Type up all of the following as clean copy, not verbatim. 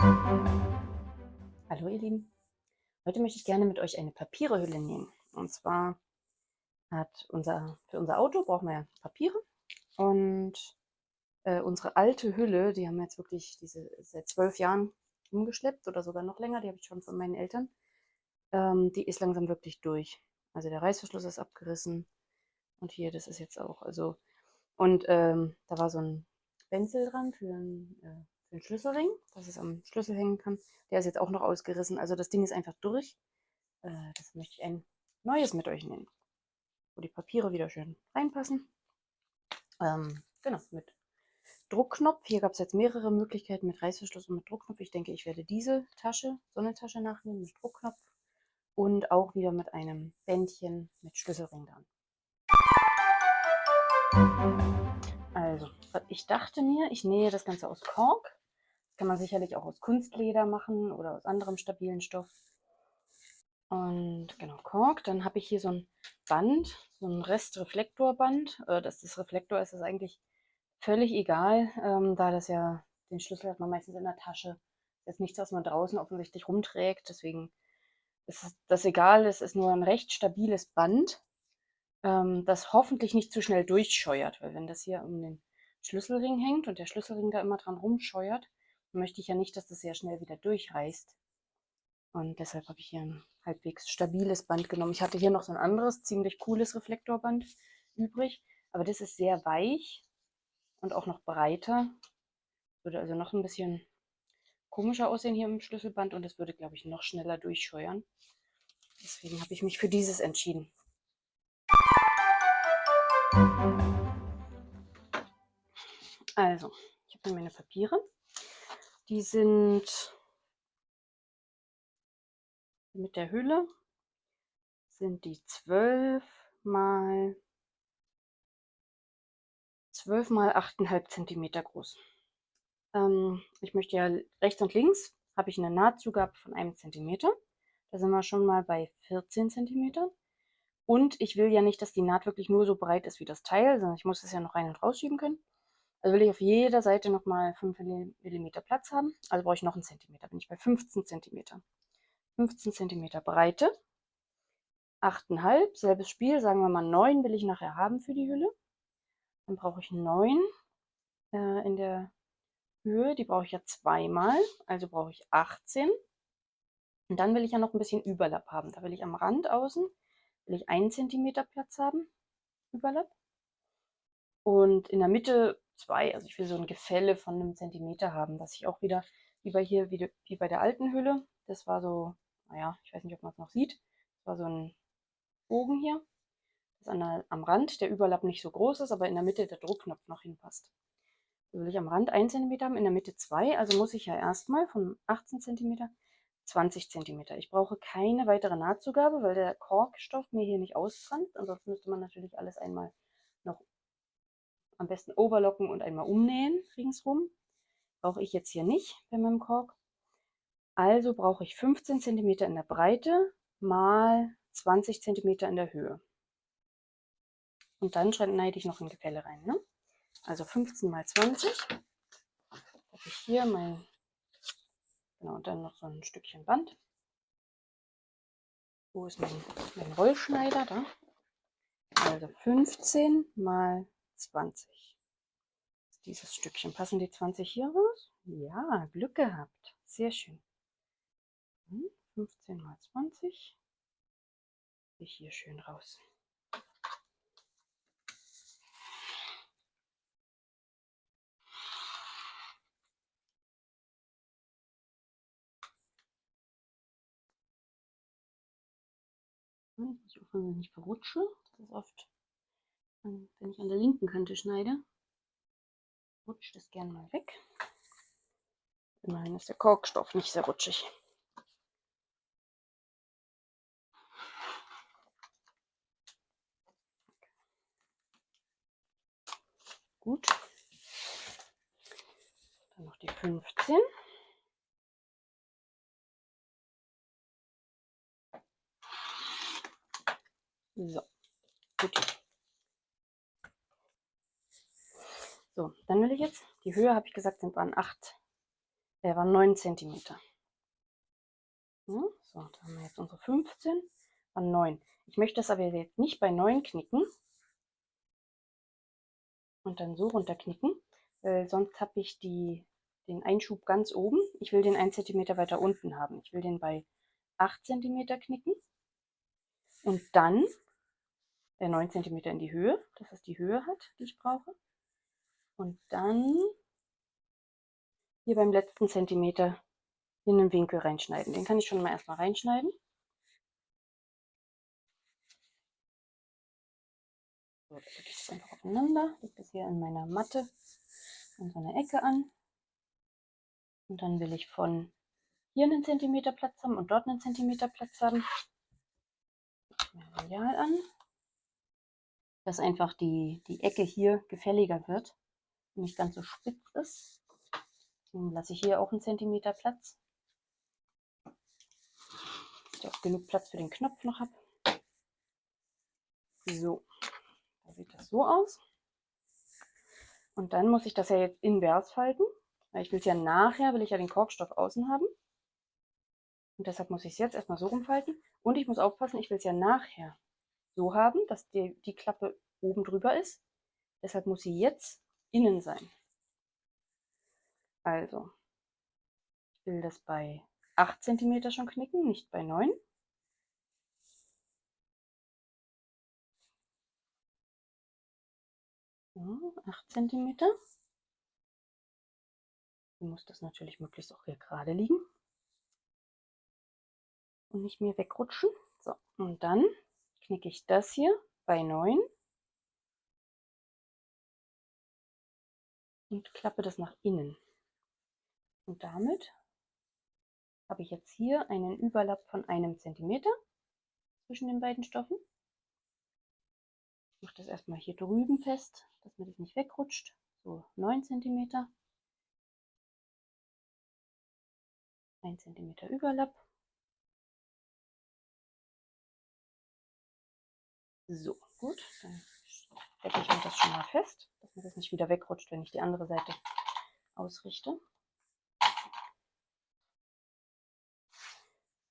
Hallo ihr Lieben, heute möchte ich gerne mit euch eine Papierhülle nähen. Und zwar für unser Auto brauchen wir ja Papiere und unsere alte Hülle, die haben wir jetzt wirklich seit 12 Jahren umgeschleppt oder sogar noch länger, die habe ich schon von meinen Eltern. Die ist langsam wirklich durch. Also der Reißverschluss ist abgerissen und hier, das ist jetzt auch. Da war so ein Benzel dran für einen Schlüsselring, dass es am Schlüssel hängen kann. Der ist jetzt auch noch ausgerissen. Also das Ding ist einfach durch. Das möchte ich ein neues mit euch nehmen, wo die Papiere wieder schön reinpassen. Genau, mit Druckknopf. Hier gab es jetzt mehrere Möglichkeiten mit Reißverschluss und mit Druckknopf. Ich denke, ich werde diese Tasche, so eine Tasche nachnehmen mit Druckknopf und auch wieder mit einem Bändchen mit Schlüsselring dran. Also, ich dachte mir, ich nähe das Ganze aus Kork. Das kann man sicherlich auch aus Kunstleder machen oder aus anderem stabilen Stoff. Und genau, Kork. Dann habe ich hier so ein Band, so ein Restreflektorband. Dass das Reflektor ist, ist eigentlich völlig egal, da das ja den Schlüssel hat man meistens in der Tasche. Das ist nichts, was man draußen offensichtlich rumträgt. Deswegen ist das egal. Es ist nur ein recht stabiles Band, das hoffentlich nicht zu schnell durchscheuert. Weil wenn das hier um den Schlüsselring hängt und der Schlüsselring da immer dran rumscheuert, dann möchte ich ja nicht, dass das sehr schnell wieder durchreißt. Und deshalb habe ich hier ein halbwegs stabiles Band genommen. Ich hatte hier noch so ein anderes, ziemlich cooles Reflektorband übrig, aber das ist sehr weich und auch noch breiter. Würde also noch ein bisschen komischer aussehen hier im Schlüsselband und es würde, glaube ich, noch schneller durchscheuern. Deswegen habe ich mich für dieses entschieden. Also, ich habe hier meine Papiere. Die sind mit der Hülle, sind die 12 mal 8,5 Zentimeter groß. Ich möchte ja rechts und links habe ich eine Nahtzugabe von 1 Zentimeter. Da sind wir schon mal bei 14 Zentimetern. Und ich will ja nicht, dass die Naht wirklich nur so breit ist wie das Teil, sondern ich muss es ja noch rein und rausschieben können. Also will ich auf jeder Seite nochmal 5 Millimeter Platz haben. Also brauche ich noch einen Zentimeter. Bin ich bei 15 Zentimeter. 15 Zentimeter Breite. 8,5, selbes Spiel, sagen wir mal 9 will ich nachher haben für die Hülle. Dann brauche ich 9 in der Höhe, die brauche ich ja zweimal, also brauche ich 18. Und dann will ich ja noch ein bisschen Überlapp haben. Da will ich am Rand außen, will ich 1 Zentimeter Platz haben, Überlapp. Und in der Mitte 2, also ich will so ein Gefälle von einem Zentimeter haben, dass ich auch wieder, wie bei der alten Hülle, das war so, naja, ich weiß nicht, ob man es noch sieht, das war so ein Bogen hier, dass am Rand der Überlapp nicht so groß ist, aber in der Mitte der Druckknopf noch hinpasst. Da will ich am Rand 1 cm haben, in der Mitte 2, also muss ich ja erstmal von 18 cm 20 Zentimeter. Ich brauche keine weitere Nahtzugabe, weil der Korkstoff mir hier nicht ausfranst. Ansonsten müsste man natürlich alles einmal noch am besten overlocken und einmal umnähen ringsrum. Brauche ich jetzt hier nicht bei meinem Kork. Also brauche ich 15 cm in der Breite mal 20 cm in der Höhe. Und dann schneide ich noch ein Gefälle rein. Ne? Also 15 mal 20. Habe ich hier genau, und dann noch so ein Stückchen Band. Wo ist mein Rollschneider? Da. Also 15 mal 20. Dieses Stückchen. Passen die 20 hier raus? Ja, Glück gehabt. Sehr schön. 15 mal 20. Ich hier schön raus. Ich hoffe, dass ich nicht verrutsche. Das ist oft, wenn ich an der linken Kante schneide, rutscht es gern mal weg. Immerhin ist der Korkstoff nicht sehr rutschig. Gut. Dann noch die 15. So, gut. So, dann will ich jetzt, die Höhe habe ich gesagt, waren 8 waren 9 Zentimeter. Ja, so, da haben wir jetzt unsere 15, waren 9. Ich möchte das aber jetzt nicht bei 9 knicken und dann so runterknicken, weil sonst habe ich den Einschub ganz oben. Ich will den 1 cm weiter unten haben. Ich will den bei 8 cm knicken und dann 9 cm in die Höhe, dass es die Höhe hat, die ich brauche. Und dann hier beim letzten Zentimeter in den Winkel reinschneiden. Den kann ich schon mal erstmal reinschneiden. So, da lege ich das einfach aufeinander, lege das hier in meiner Matte an so einer Ecke an. Und dann will ich von hier einen Zentimeter Platz haben und dort einen Zentimeter Platz haben. Material an, dass einfach die Ecke hier gefälliger wird und nicht ganz so spitz ist. Dann lasse ich hier auch einen Zentimeter Platz, dass ich auch genug Platz für den Knopf noch habe. So, da sieht das so aus. Und dann muss ich das ja jetzt invers falten, weil ich will es ja nachher, will ich ja den Korkstoff außen haben. Und deshalb muss ich es jetzt erstmal so rumfalten. Und ich muss aufpassen, ich will es ja nachher so haben, dass die Klappe oben drüber ist. Deshalb muss sie jetzt innen sein. Also, ich will das bei 8 cm schon knicken, nicht bei 9. So, 8 cm. Dann muss das natürlich möglichst auch hier gerade liegen und nicht mehr wegrutschen. So, und dann knicke ich das hier bei 9 und klappe das nach innen. Und damit habe ich jetzt hier einen Überlapp von 1 cm zwischen den beiden Stoffen. Ich mache das erstmal hier drüben fest, dass mir das nicht wegrutscht. So 9 cm. 1 cm Überlapp. So, gut. Dann stecke ich mir das schon mal fest, dass mir das nicht wieder wegrutscht, wenn ich die andere Seite ausrichte.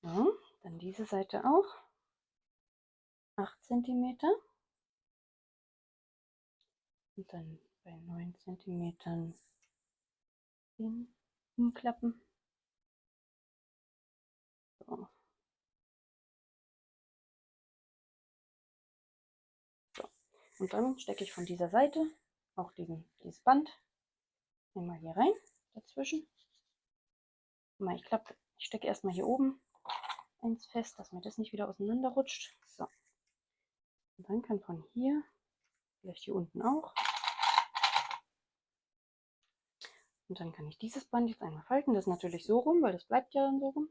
Ja, dann diese Seite auch. 8 cm. Und dann bei 9 cm umklappen. So. So. Und dann stecke ich von dieser Seite auch dieses Band einmal hier rein, dazwischen. Ich stecke erstmal hier oben eins fest, dass mir das nicht wieder auseinander rutscht. So. Und dann kann von hier, vielleicht hier unten auch. Und dann kann ich dieses Band jetzt einmal falten. Das ist natürlich so rum, weil das bleibt ja dann so rum.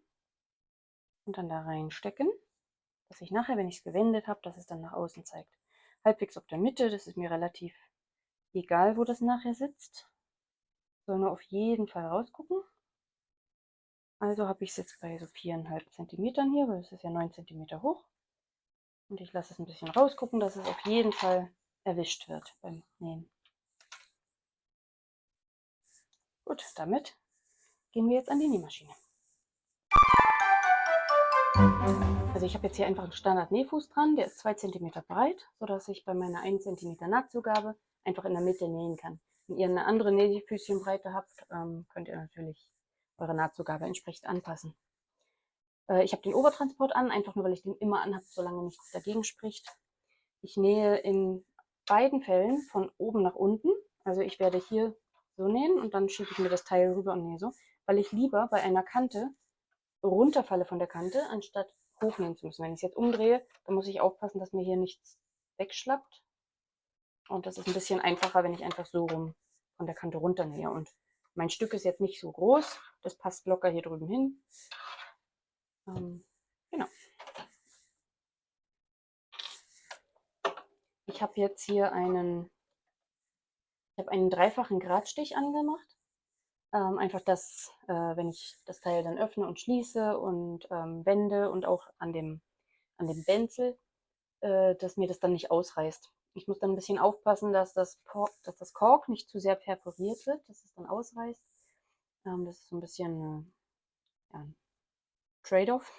Und dann da reinstecken, dass ich nachher, wenn ich es gewendet habe, dass es dann nach außen zeigt. Halbwegs auf der Mitte, das ist mir relativ egal, wo das nachher sitzt. Soll nur auf jeden Fall rausgucken. Also habe ich es jetzt bei so 4,5 cm hier, weil es ist ja 9 cm hoch. Und ich lasse es ein bisschen rausgucken, dass es auf jeden Fall erwischt wird beim Nähen. Gut, damit gehen wir jetzt an die Nähmaschine. Also ich habe jetzt hier einfach einen Standard-Nähfuß dran, der ist 2 cm breit, sodass ich bei meiner 1 cm Nahtzugabe einfach in der Mitte nähen kann. Wenn ihr eine andere Nähfüßchenbreite habt, könnt ihr natürlich eure Nahtzugabe entsprechend anpassen. Ich habe den Obertransport an, einfach nur, weil ich den immer anhabe, solange nichts dagegen spricht. Ich nähe in beiden Fällen von oben nach unten. Also ich werde hier so nähen und dann schiebe ich mir das Teil rüber und nähe so, weil ich lieber bei einer Kante runterfalle von der Kante, anstatt hochnähen zu müssen. Wenn ich es jetzt umdrehe, dann muss ich aufpassen, dass mir hier nichts wegschlappt. Und das ist ein bisschen einfacher, wenn ich einfach so rum von der Kante runter nähe. Und mein Stück ist jetzt nicht so groß, das passt locker hier drüben hin. Genau. Ich habe jetzt hier einen dreifachen Gradstich angemacht. Einfach, dass, wenn ich das Teil dann öffne und schließe und wende und auch an dem Benzel, dass mir das dann nicht ausreißt. Ich muss dann ein bisschen aufpassen, dass das Kork nicht zu sehr perforiert wird, dass es dann ausreißt. Das ist so ein bisschen ja, ein Trade-off.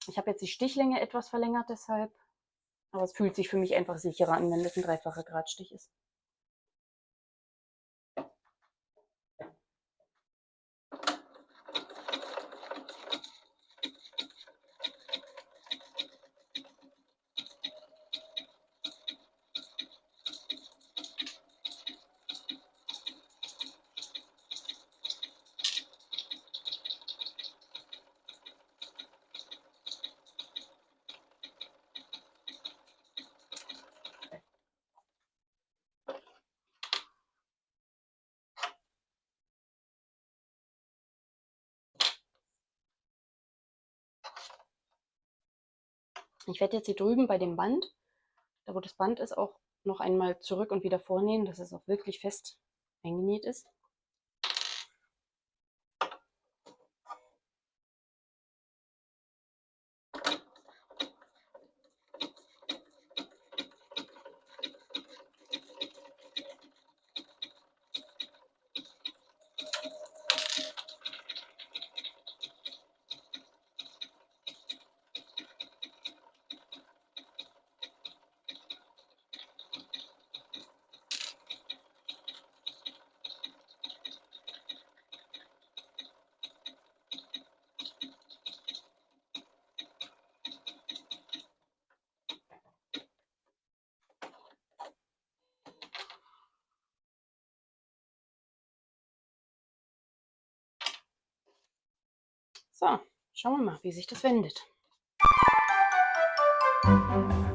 Ich habe jetzt die Stichlänge etwas verlängert deshalb, aber es fühlt sich für mich einfach sicherer an, wenn das ein dreifacher Gradstich ist. Ich werde jetzt hier drüben bei dem Band, da wo das Band ist, auch noch einmal zurück und wieder vornähen, dass es auch wirklich fest eingenäht ist. So, schauen wir mal, wie sich das wendet.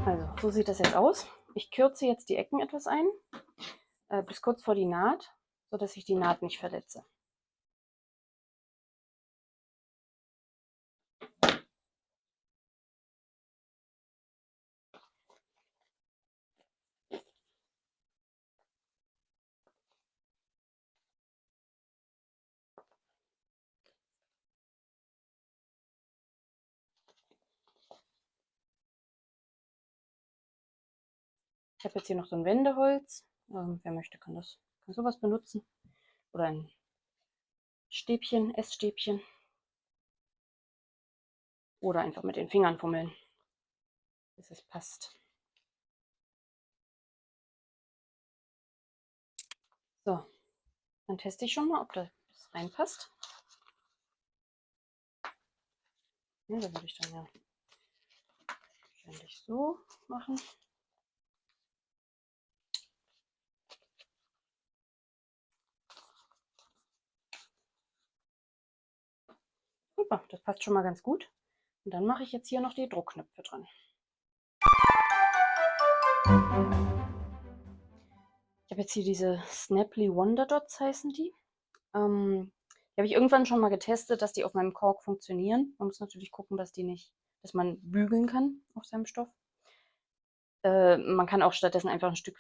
Also, so sieht das jetzt aus. Ich kürze jetzt die Ecken etwas ein, bis kurz vor die Naht, sodass ich die Naht nicht verletze. Ich habe jetzt hier noch so ein Wendeholz. Wer möchte, kann sowas benutzen. Oder ein Stäbchen, Essstäbchen. Oder einfach mit den Fingern fummeln, bis es passt. So, dann teste ich schon mal, ob das reinpasst. Ja, da würde ich dann ja wahrscheinlich so machen. Super, das passt schon mal ganz gut. Und dann mache ich jetzt hier noch die Druckknöpfe dran. Ich habe jetzt hier diese Snapply Wonder Dots heißen die. Die habe ich irgendwann schon mal getestet, dass die auf meinem Kork funktionieren. Man muss natürlich gucken, dass man bügeln kann auf seinem Stoff. Man kann auch stattdessen einfach ein Stück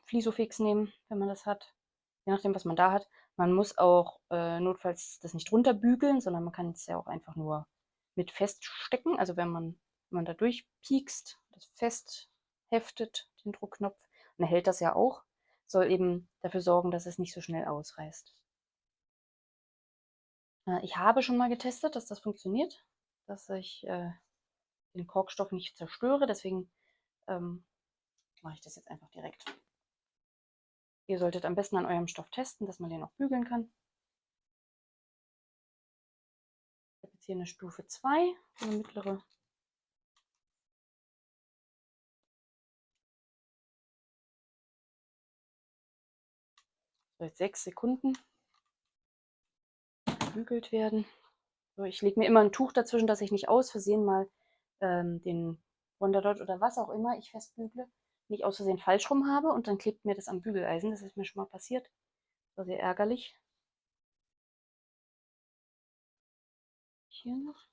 Flisofix nehmen, wenn man das hat. Je nachdem, was man da hat. Man muss auch notfalls das nicht runterbügeln, sondern man kann es ja auch einfach nur mit feststecken. Also wenn man da durchpiekst, das fest heftet, den Druckknopf, dann hält das ja auch. Soll eben dafür sorgen, dass es nicht so schnell ausreißt. Ich habe schon mal getestet, dass das funktioniert, dass ich den Korkstoff nicht zerstöre. Deswegen mache ich das jetzt einfach direkt. Ihr solltet am besten an eurem Stoff testen, dass man den auch bügeln kann. Ich habe jetzt hier eine Stufe 2, eine mittlere. Soll jetzt 6 Sekunden gebügelt werden. So, ich lege mir immer ein Tuch dazwischen, dass ich nicht aus Versehen mal den Wonderdot oder was auch immer ich festbügle, nicht aus Versehen falsch rum habe und dann klebt mir das am Bügeleisen. Das ist mir schon mal passiert. Das war sehr ärgerlich. Hier noch.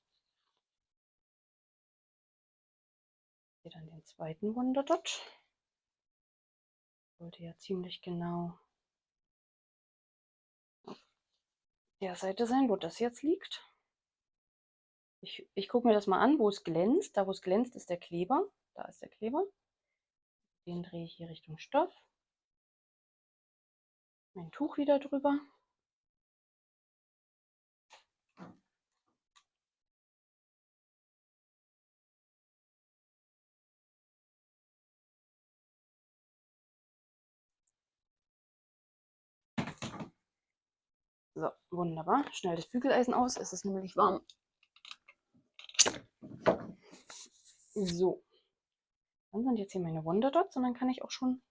Hier dann den zweiten Wonderdot. Sollte ja ziemlich genau auf der Seite sein, wo das jetzt liegt. Ich gucke mir das mal an, wo es glänzt. Da, wo es glänzt, ist der Kleber. Da ist der Kleber. Den drehe ich hier Richtung Stoff. Mein Tuch wieder drüber. So, wunderbar. Schnell das Bügeleisen aus, es ist nämlich warm. So, dann sind jetzt hier meine Wonder Dots und dann kann ich auch schon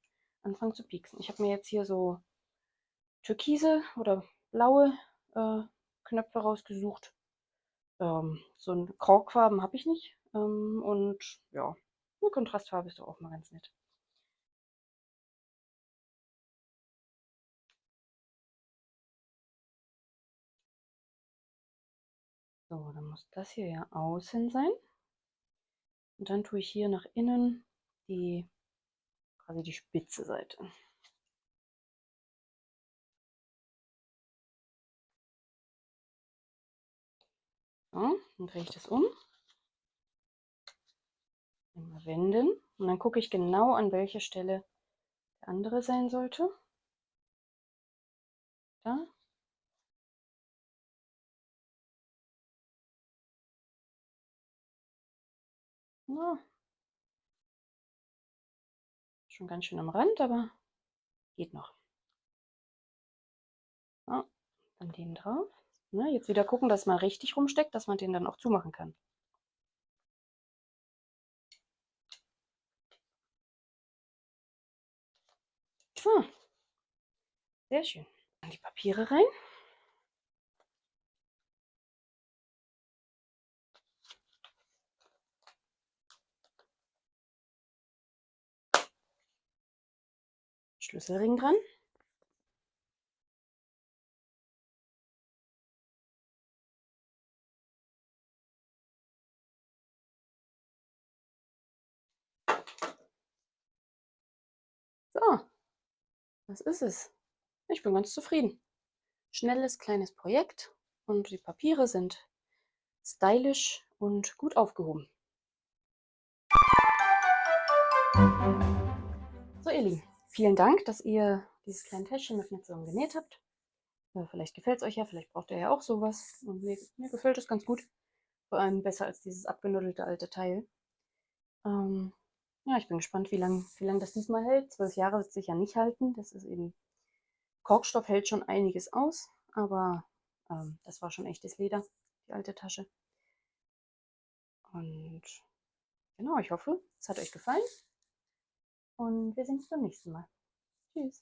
anfangen zu pieksen. Ich habe mir jetzt hier so türkise oder blaue Knöpfe rausgesucht. So ein Korkfarben habe ich nicht. Und ja, eine Kontrastfarbe ist doch auch mal ganz nett. So, dann muss das hier ja außen sein. Und dann tue ich hier nach innen quasi die spitze Seite. So, dann drehe ich das um. Einmal wenden. Und dann gucke ich genau, an welcher Stelle der andere sein sollte. Da. Ja, schon ganz schön am Rand, aber geht noch. Ja, dann den drauf. Na, jetzt wieder gucken, dass man richtig rumsteckt, dass man den dann auch zumachen kann. So, sehr schön. Dann die Papiere rein. Schlüsselring dran. So, das ist es. Ich bin ganz zufrieden. Schnelles, kleines Projekt und die Papiere sind stylisch und gut aufgehoben. So, ihr Lieben, vielen Dank, dass ihr dieses kleine Täschchen mit mir zusammen genäht habt. Vielleicht gefällt es euch ja, vielleicht braucht ihr ja auch sowas. Und mir gefällt es ganz gut. Vor allem besser als dieses abgenuddelte alte Teil. Ja, ich bin gespannt, wie lang das diesmal hält. 12 Jahre wird es sicher nicht halten. Das ist eben, Korkstoff hält schon einiges aus, aber das war schon echtes Leder, die alte Tasche. Und genau, ich hoffe, es hat euch gefallen und wir sehen uns beim nächsten Mal. Tschüss.